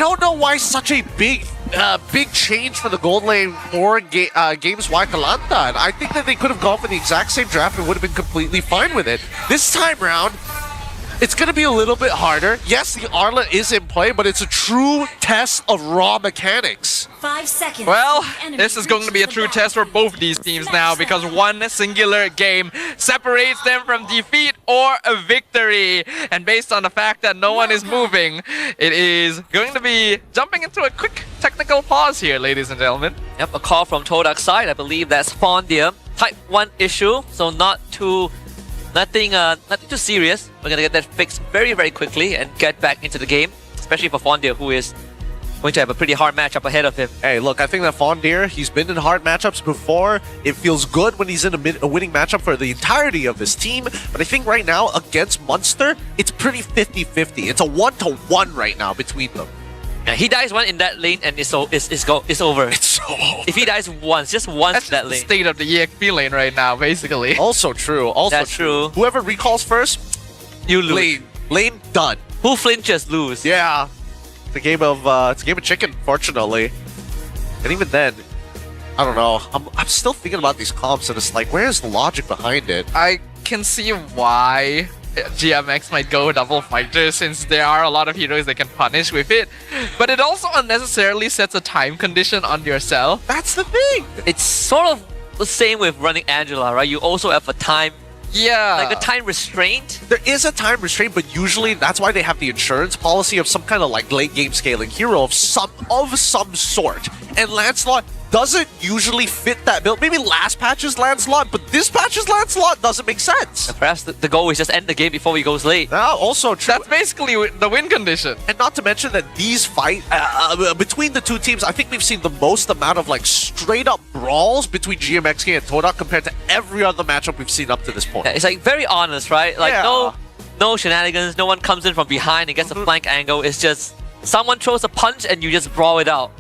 don't know why such a big change for the gold lane for Games My Kelantan. I think that they could have gone for the exact same draft and would have been completely fine with it. This time round, it's going to be a little bit harder. Yes, the Arla is in play, but it's a true test of raw mechanics. 5 seconds. Well, this is going to be a true test for both these teams now because one singular game separates them from defeat or a victory. And based on the fact that no one is moving, it is going to be jumping into a quick technical pause here, ladies and gentlemen. Yep, a call from Todak's side. I believe that's Fondia. Type 1 issue, so nothing too serious. We're gonna get that fixed very, very quickly and get back into the game, especially for Fondia, who is going to have a pretty hard matchup ahead of him. Hey, look, I think that Fondir, he's been in hard matchups before. It feels good when he's in a winning matchup for the entirety of his team. But I think right now, against Munster, it's pretty 50-50. It's a 1-to-1 right now between them. Yeah, he dies one in that lane and it's over. It's so over. If he dies once, just once That's in that the lane. state of the EXP lane right now, basically. Also true. That's true. Whoever recalls first, You lose. lane done. Who flinches lose. Yeah. It's a game of chicken, fortunately. And even then, I don't know. I'm still thinking about these comps and it's like, where's the logic behind it? I can see why GMX might go double fighter since there are a lot of heroes they can punish with it. But it also unnecessarily sets a time condition on yourself. That's the thing. It's sort of the same with running Angela, right? You also have a time, Yeah. like a time restraint. There is a time restraint, but usually that's why they have the insurance policy of some kind of like late game scaling hero of some sort. And Lancelot doesn't usually fit that build. Maybe last patch's Lancelot, but this patch's Lancelot doesn't make sense. And perhaps the goal is just end the game before he goes late. Also true. That's basically the win condition. And not to mention that these fight between the two teams, I think we've seen the most amount of like straight up brawls between GMXK and Todak compared to every other matchup we've seen up to this point. Yeah, it's like very honest, right? Like Yeah. no shenanigans, no one comes in from behind and gets a flank angle. It's just someone throws a punch and you just brawl it out.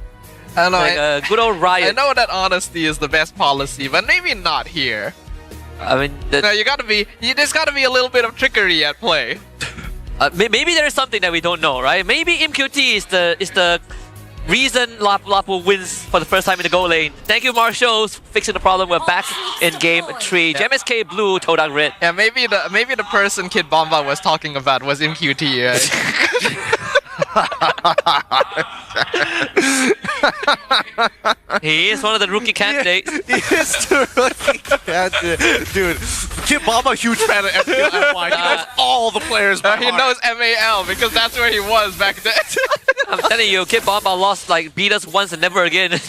I know. Like a good old riot. I know that honesty is the best policy, but maybe not here. I mean, No, there's gotta be a little bit of trickery at play. maybe there is something that we don't know, right? Maybe MQT is the reason Lapu wins for the first time in the goal lane. Thank you, Marshall, fixing the problem. We're back in game 3. GMSK blue, Todak red. Yeah, maybe the person Kid Bomba was talking about was MQT, right? He is one of the rookie candidates. He is the rookie candidate. Dude, Kid Bomba, huge fan of MPL MY. He knows all the players by He heart. knows MAL because that's where he was back then. I'm telling you, Kid Bomba lost like beat us once and never again.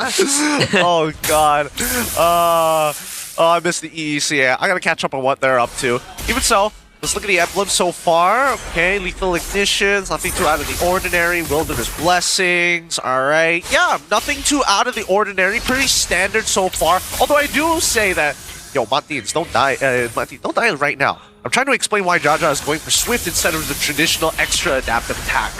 Oh god. Oh, I missed the EEC. Yeah, I gotta catch up on what they're up to. Even so, let's look at the emblems so far. Okay, lethal ignitions, nothing too out of the ordinary. Wilderness blessings. Alright. Yeah, nothing too out of the ordinary. Pretty standard so far. Although I do say that, yo, Martins, don't die. Martins, don't die right now. I'm trying to explain why Jaja is going for Swift instead of the traditional extra adaptive attack.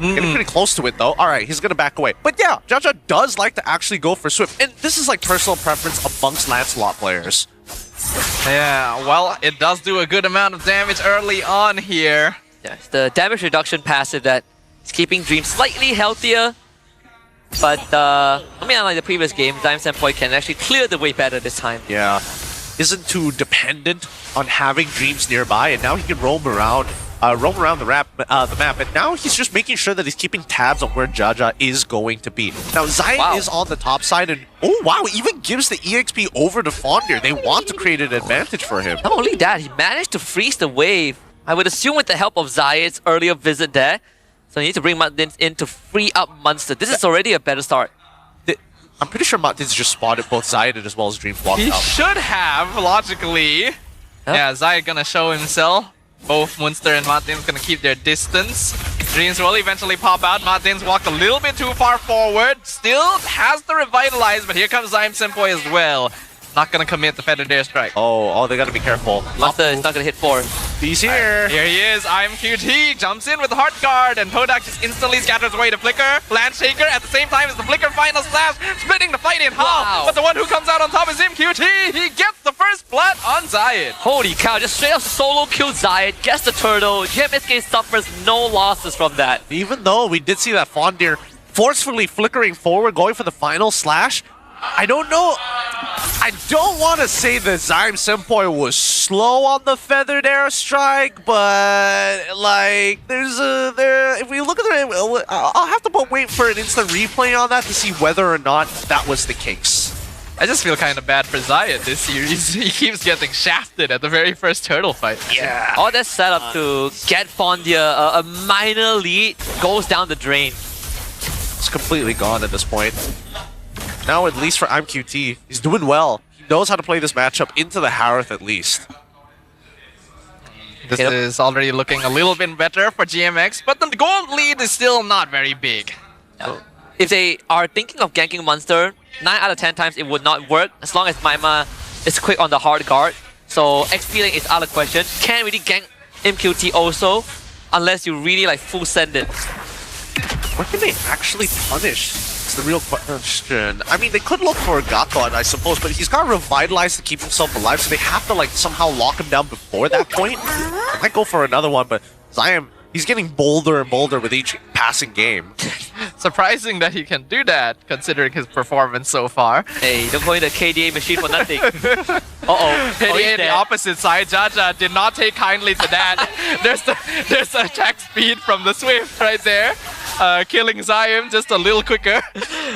Getting pretty close to it though. Alright, he's gonna back away. But yeah, Jaja does like to actually go for Swift. And this is like personal preference amongst Lancelot players. Yeah, well, it does do a good amount of damage early on here. Yeah, it's the damage reduction passive that is keeping Dream slightly healthier. But I mean, unlike the previous game, Dime Senpai can actually clear the way better this time. Yeah, isn't too dependent on having Dreams nearby, and now he can roam around the map, and now he's just making sure that he's keeping tabs on where Jaja is going to be. Now, Zion is on the top side, and oh wow, even gives the EXP over to Fondir. They want to create an advantage for him. Not only that, he managed to freeze the wave. I would assume with the help of Zayed's earlier visit there. So you need to bring Martins in to free up Munster. This is already a better start. I'm pretty sure Martins just spotted both Zayed as well as Dreams walked He out. should have, logically. Yeah, Zayed gonna show himself. Both Munster and Martins gonna keep their distance. Dreams will eventually pop out. Martins walked a little bit too far forward. Still has the revitalize, but here comes Zaim Senpai as well. Not gonna commit the Feather Dare Strike. Oh, they gotta be careful. Master is not gonna hit 4. He's here. Here he is, I'm QT, jumps in with Heart Guard, and TODAK just instantly scatters away the Flicker. Landshaker at the same time as the Flicker final slash, splitting the fight in half. Wow. But the one who comes out on top is MQT. He gets the first blood on Zayed. Holy cow, just straight up solo kill Zayed, gets the turtle. GMSK suffers no losses from that. Even though we did see that Fondir forcefully flickering forward, going for the final slash, I don't know. I don't want to say that Zyme Senpai was slow on the feathered airstrike, but like if we look at it, I'll have to wait for an instant replay on that to see whether or not that was the case. I just feel kind of bad for Zayed this series. He keeps getting shafted at the very first turtle fight. Yeah. All that setup to get Fondia a minor lead goes down the drain. It's completely gone at this point. Now, at least for ImQT, he's doing well. He knows how to play this matchup into the Harith at least. This is already looking a little bit better for GMX, but the gold lead is still not very big. If they are thinking of ganking Monster, 9 out of 10 times it would not work as long as Maima is quick on the hard guard. So XP lane is out of question. Can't really gank MQT also unless you really like full send it. What can they actually punish? It's the real question. I mean, they could look for Gakon, I suppose, but he's got Revitalize to keep himself alive, so they have to like somehow lock him down before that point. I might go for another one, but Zion, he's getting bolder and bolder with each passing game. Surprising that he can do that, considering his performance so far. Hey, don't go in the KDA machine for nothing. Uh-oh. KDA the opposite side, Jaja did not take kindly to that. there's the attack speed from the Swift right there. Killing Zion just a little quicker.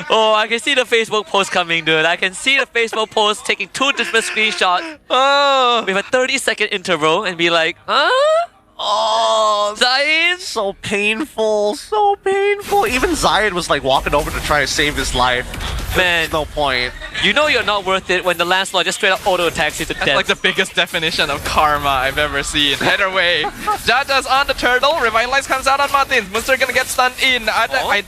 Oh, I can see the Facebook post coming, dude. I can see the Facebook post taking 2 different screenshots with a 30-second interval and be like, huh? Oh, Zion? so painful, so painful. Even Zion was like walking over to try to save his life. Man, there's no point. You know you're not worth it when the Lancelot just straight up auto attacks you to That's death. like the biggest definition of karma I've ever seen. Header way. Jaja's on the turtle. Revitalize comes out on Martins. Munster gonna get stunned in.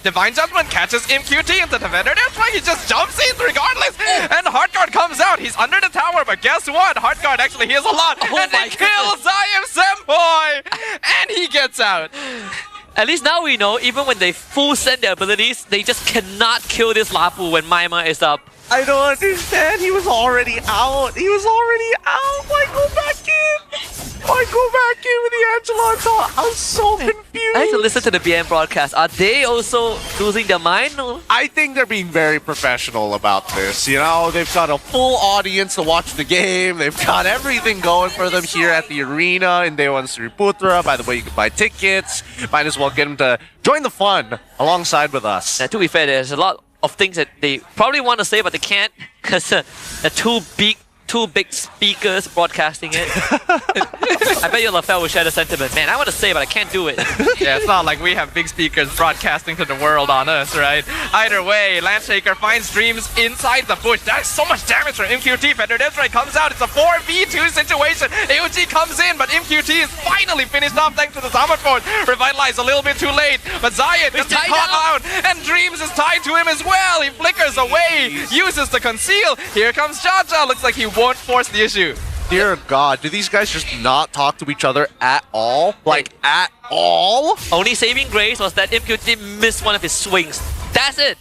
Divine Judgment catches MQT into the Feather. That's why he just jumps in regardless. And Heartguard comes out. He's under the tower, but guess what? Heartguard actually heals a lot. And they kill Zion Senpai! And he gets out. At least now we know, even when they full send their abilities, they just cannot kill this Lapu when Maima is up. I don't understand. He was already out. He was already out. Why go back in? Why go back in with the Angela thought? I was so confused. I had to listen to the BM broadcast. Are they also losing their mind? I think they're being very professional about this. You know, they've got a full audience to watch the game. They've got everything going for them here at the arena in Day 1 Sriputra. By the way, you can buy tickets. Might as well get them to join the fun alongside with us. Now, to be fair, there's a lot of things that they probably want to say, but they can't because they're too big speakers broadcasting it. I bet you LaFell will share the sentiment. Man, I want to say, but I can't do it. Yeah, it's not like we have big speakers broadcasting to the world on us, right? Either way, Landshaker finds Dreams inside the bush. That is so much damage from MQT. Feather Deathstrike comes out. It's a 4v2 situation. AOG comes in, but MQT is finally finished off thanks to the Summon Force. Revitalize a little bit too late, but Zion just gets caught out, and Dreams is tied to him as well. He flickers away, uses the conceal. Here comes Jaja. Looks like he won't force the issue. Dear God, do these guys just not talk to each other at all? Like, at all? Only saving grace was that MQT missed one of his swings. That's it.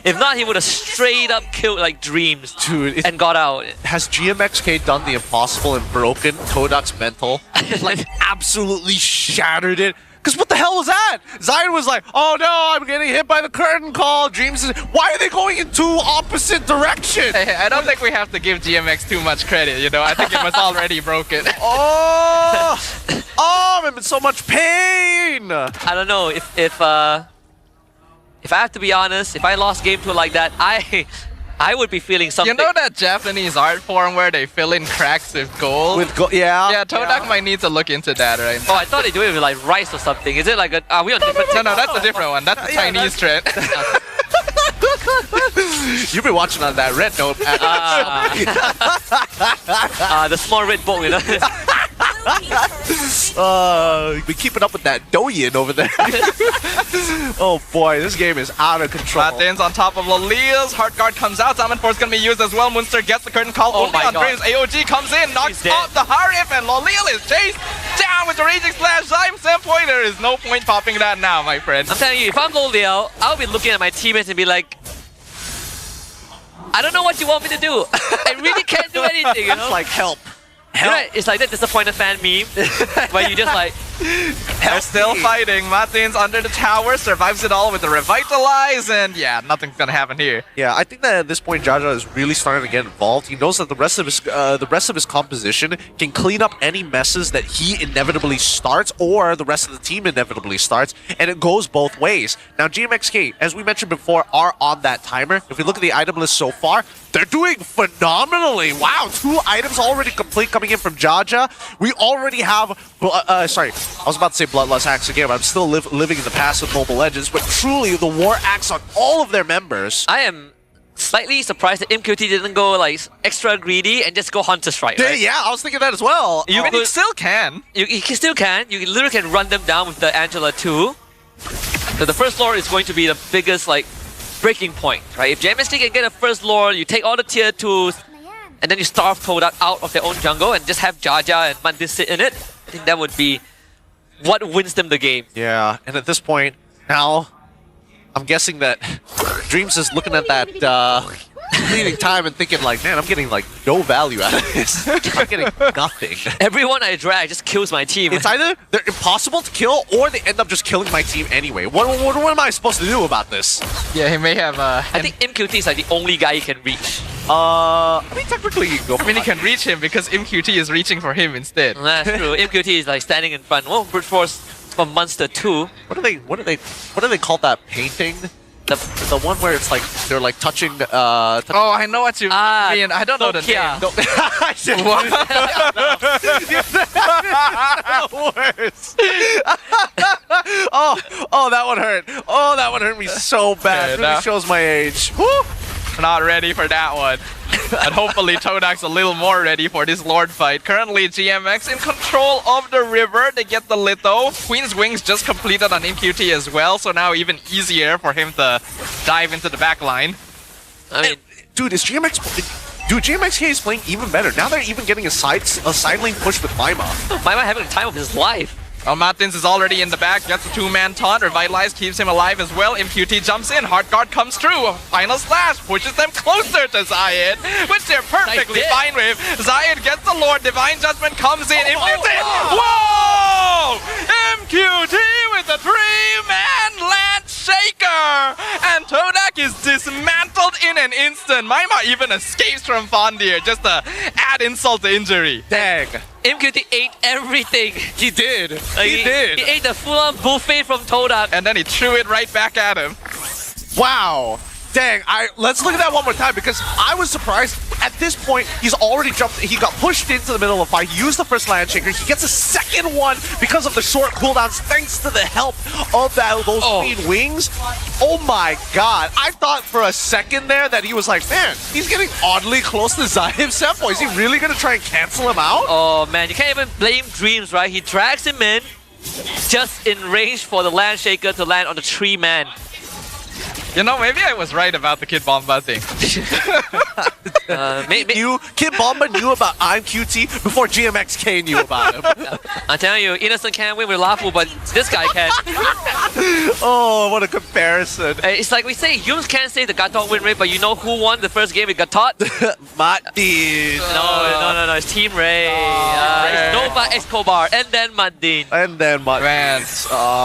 If not, he would have straight up killed like Dreams, dude, and got out. Has GMXK done the impossible and broken TODAK's mental? Like, absolutely shattered it? Because what the hell was that? Zion was like, oh no, I'm getting hit by the curtain call. Dreams is, why are they going in 2 opposite directions? Hey, I don't think we have to give GMX too much credit, you know? I think it was already broken. I'm in so much pain. I don't know, if I have to be honest, if I lost game 2 like that, I would be feeling something. You know that Japanese art form where they fill in cracks with gold? Yeah. Yeah, TODAK might need to look into that right now. Oh, I thought they do it with like rice or something. Is it like a... Are we on different... No, that's a different one. That's the Chinese trend. You've been watching on that red note. the small red book, you know? You've been keeping up with that Douyin over there. Oh boy, this game is out of control. Martin's on top of Lolia's. Heart Guard comes out. Diamond Force gonna be used as well. Munster gets the curtain call. Oh Only my on God. Dreams. AOG comes in, knocks out the Harif, and Lolil is chased down with the Raging Slash. Zyme Sempoy, there is no point popping that now, my friend. I'm telling you, if I'm Loliao, I'll be looking at my teammates and be like, I don't know what you want me to do. I really can't do anything, you know? It's like help. Right, it's like that disappointed fan meme where you just like, They're still fighting. Martin's under the tower, survives it all with the Revitalize, and yeah, nothing's gonna happen here. Yeah, I think that at this point Jaja is really starting to get involved. He knows that the rest of his composition can clean up any messes that he inevitably starts or the rest of the team inevitably starts, and it goes both ways. Now GMXK, as we mentioned before, are on that timer. If we look at the item list so far, they're doing phenomenally. Wow, 2 items already complete coming in from Jaja. We already have, sorry, I was about to say Bloodlust Axe again, but I'm still living in the past with Mobile Legends, but truly the War Axe on all of their members. I am slightly surprised that MQT didn't go like extra greedy and just go Hunter Strike, right? Yeah, I was thinking that as well. I mean, you still can. You still can. You literally can run them down with the Angela too. So the first lore is going to be the biggest like breaking point, right? If JMSK can get a first lore, you take all the tier 2s, and then you starve Todak out of their own jungle and just have Jaja and Mandis sit in it, I think that would be what wins them the game. Yeah, and at this point, now, I'm guessing that Dreams is looking at that leading time and thinking like, man, I'm getting like no value out of this. I'm getting nothing. Everyone I drag just kills my team. It's either they're impossible to kill or they end up just killing my team anyway. What am I supposed to do about this? Yeah, he may have. I think MQT is like the only guy he can reach. I mean, technically you can go. I mean, he can reach him because MQT is reaching for him instead. That's true. MQT is like standing in front. Well, Brute Force from Monster 2. What do they call that painting? The one where it's like they're like touching. Oh, I know what you mean. I don't know the Nokia. name. No, I said worse. Oh, that one hurt. Oh, that one hurt me so bad. It really shows my age. Woo! Not ready for that one. And hopefully Todak's a little more ready for this Lord fight. Currently GMX in control of the river. They get the Litho. Queen's Wings just completed on MQT as well, so now even easier for him to dive into the back line. I mean, dude, GMXK is playing even better. Now they're even getting a side lane push with Maima. Maima having the time of his life. Oh, Martins is already in the back, gets a 2-man taunt, Revitalize keeps him alive as well. MQT jumps in, Heart Guard comes through, Final Slash pushes them closer to Zayed, which they're perfectly fine with. Zayed gets the Lord, Divine Judgment comes in, whoa! MQT with a 3-man land shaker! And Todak is dismantled in an instant. Maima even escapes from Fondir just to add insult to injury. Dang. MQT ate everything. He did. Like, he did. He ate the full-on buffet from Todak. And then he threw it right back at him. Wow. Dang, let's look at that one more time because I was surprised. At this point, he's already jumped. He got pushed into the middle of the fight. He used the first land shaker. He gets a second one because of the short cooldowns, thanks to the help of those Queen Wings. Oh my god. I thought for a second there that he was like, man, he's getting oddly close to Zai himself. Is he really going to try and cancel him out? Oh man, you can't even blame Dreams, right? He drags him in just in range for the land shaker to land on the 3-man. You know, maybe I was right about the Kid Bomba thing. Kid Bomba knew about I'm QT before GMXK knew about him. I'm telling you, Innocent can't win with Lafu, but this guy can. Oh, what a comparison. It's like we say, Yums can't say the Gatot win rate, but you know who won the first game with Gatot? Madin. No, it's Team Ray. It's Nova Escobar, and then Madin. And then Madin. Man,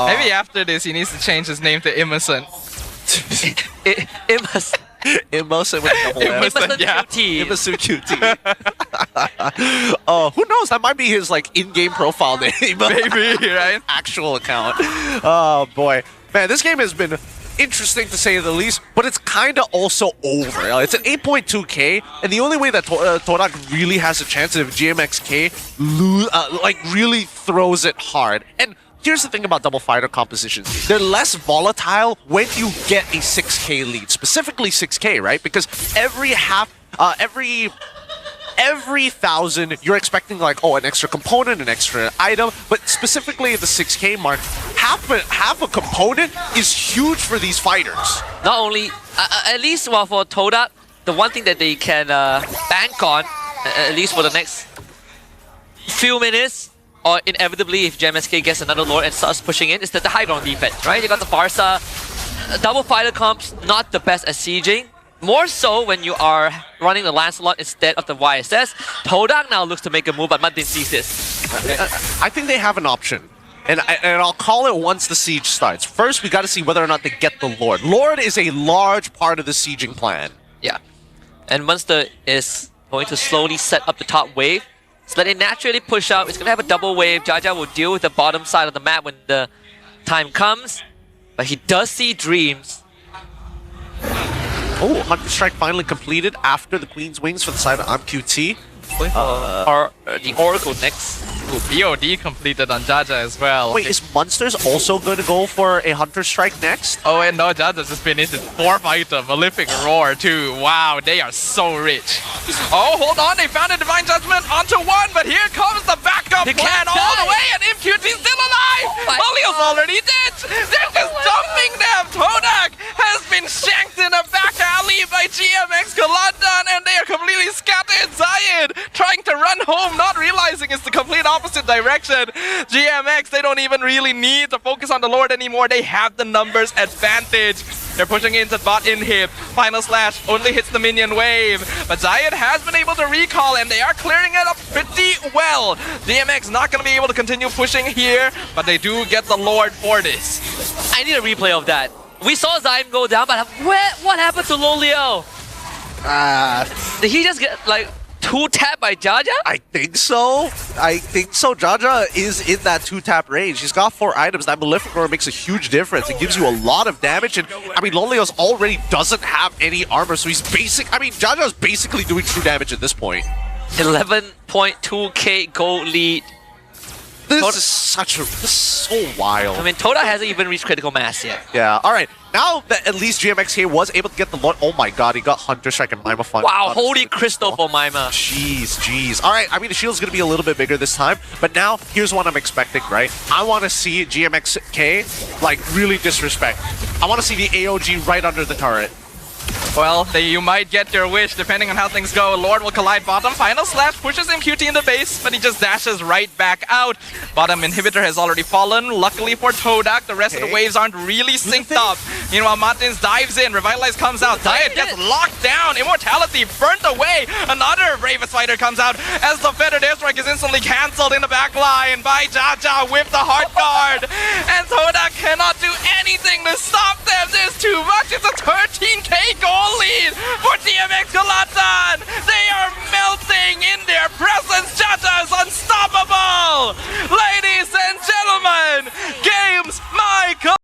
maybe after this he needs to change his name to Innocent. Innocent with a double Innocent, yeah. QT. Innocent QT. Oh, who knows? That might be his like in-game profile name. Maybe, right? Actual account. Oh boy, man, this game has been interesting to say the least, but it's kind of also over. It's an 8.2k, and the only way that Todak really has a chance is if GMXK like really throws it hard. And here's the thing about double fighter compositions. They're less volatile when you get a 6k lead, specifically 6k, right? Because every every 1,000, you're expecting like, oh, an extra component, an extra item, but specifically at the 6K mark, half a component is huge for these fighters. Not only, at least well, for TODAK, the one thing that they can bank on, at least for the next few minutes, or inevitably if GMSK gets another Lord and starts pushing in, is that the high ground defense, right? You got the Barca, double fighter comps, not the best at sieging. More so when you are running the Lancelot instead of the YSS. TODAK now looks to make a move, but Mudin sees this. I think they have an option. And I'll call it once the siege starts. First, we got to see whether or not they get the Lord. Lord is a large part of the sieging plan. Yeah. And Munster is going to slowly set up the top wave. So that they naturally push out. It's going to have a double wave. Jaja will deal with the bottom side of the map when the time comes. But he does see Dreams. Oh, Hunter Strike finally completed after the Queen's Wings for the side of MQT. The Oracle next. Ooh, BOD completed on Jaja as well. Wait, is Munsters also going to go for a Hunter Strike next? Oh, and no, Jaja just finished his 4th item, Malefic Roar too. Wow, they are so rich. Oh, hold on, they found a Divine Judgment onto one, but here comes the backup plan all the way, and MQT's still alive! Polio's already dead! They're just dumping them! TODAK has been shanked in a back alley by GMX Kelantan, and they are completely scattered. Zayed trying to run home, not realizing it's the complete opposite direction. GMX, they don't even really need to focus on the Lord anymore. They have the numbers advantage. They're pushing into bot inhib. Final slash only hits the minion wave. But Zayed has been able to recall, and they are clearing it up pretty well. GMX not going to be able to continue pushing here, but they do get the Lord for this. I need a replay of that. We saw Zayn go down, but what happened to Lolio? Did he just get like 2-tap by Jaja? I think so. Jaja is in that 2-tap range. He's got 4 items. That Malefic Roar makes a huge difference. It gives you a lot of damage. And I mean, Lolios already doesn't have any armor, so he's Jaja's basically doing true damage at this point. 11.2k gold lead. This is so wild. I mean, TODAK hasn't even reached critical mass yet. Yeah, alright. Now that at least GMX here was able to get the Lord. Oh my god, he got Hunter Strike and Mima Fun. Wow, holy crystal for Mima. Jeez. Alright, I mean, the shield's gonna be a little bit bigger this time, but now here's what I'm expecting, right? I want to see GMXK, like, really disrespect. I want to see the AOG right under the turret. Well, you might get your wish depending on how things go. Lord will collide bottom. Final slash pushes MQT in the base, but he just dashes right back out. Bottom inhibitor has already fallen. Luckily for TODAK, the rest of the waves aren't really synced up. Meanwhile, Martins dives in. Revitalize comes out. Zayed gets locked down. Immortality burnt away. Another Bravest Fighter comes out as the Feathered Airstrike is instantly cancelled in the back line by Jaja with the Heart Guard. And TODAK cannot do anything to stop them. There's too much. It's a 13k